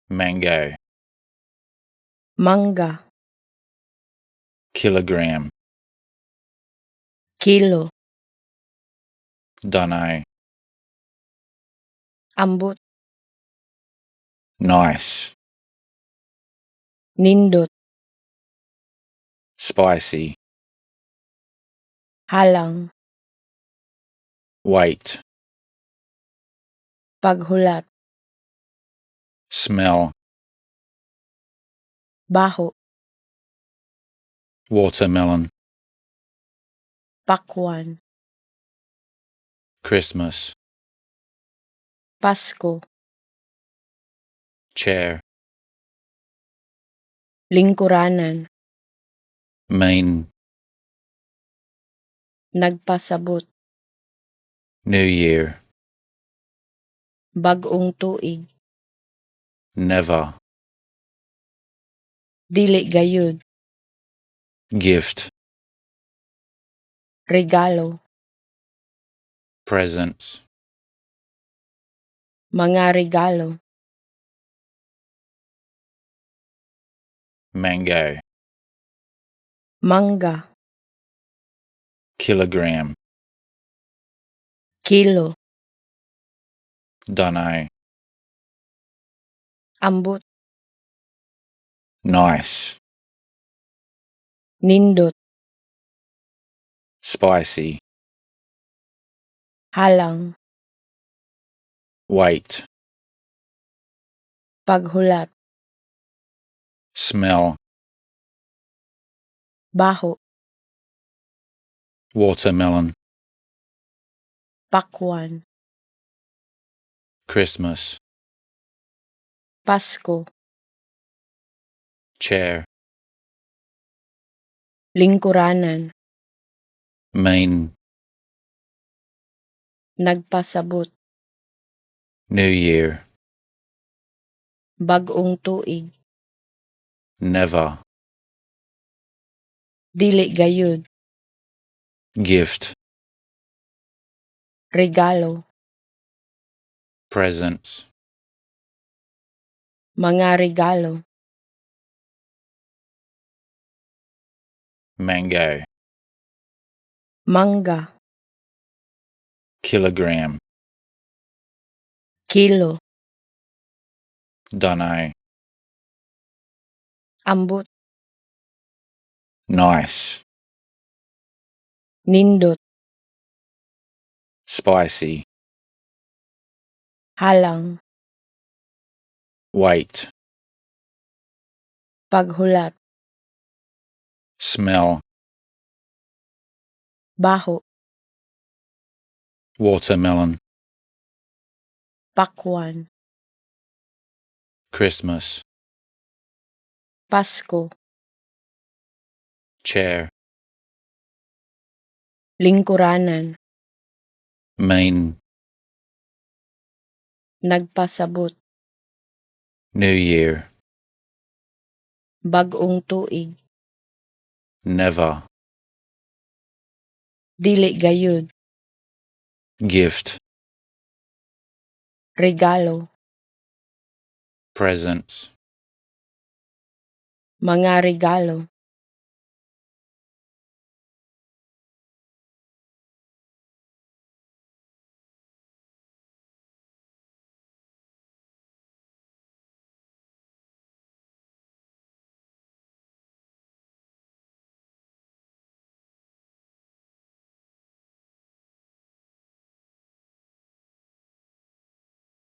mango, mangga, kilogram, kilo, dunno, ambot, nice, nindot, spicy, halang, wait, paghulat, smell, baho, watermelon, pakwan, Christmas, Pasko, chair, lingkuranan, mean, nagpasabot, New Year, bagong tuig, never, dili gayud, gift, regalo, presents, mga regalo, mango, mangga, kilogram, kilo, dunno, ambot, nice, nindot, spicy, halang, wait, paghulat, smell, baho, watermelon, pakwan, Christmas, Pasko, chair, lingkuranan, mean, nagpasabot, New Year, bagong tuig, never, dili gayud, gift, regalo, presents, mga regalo, mango, mangga, kilogram, kilo, dunno, ambot, nice, nindot, spicy, halang, wait, paghulat, smell, baho, watermelon, pakwan, Christmas, Pasko, chair, lingkuranan, mean, nagpasabot, New Year, bagong tuig, never, dili gayud, gift, regalo, presents, mga regalo,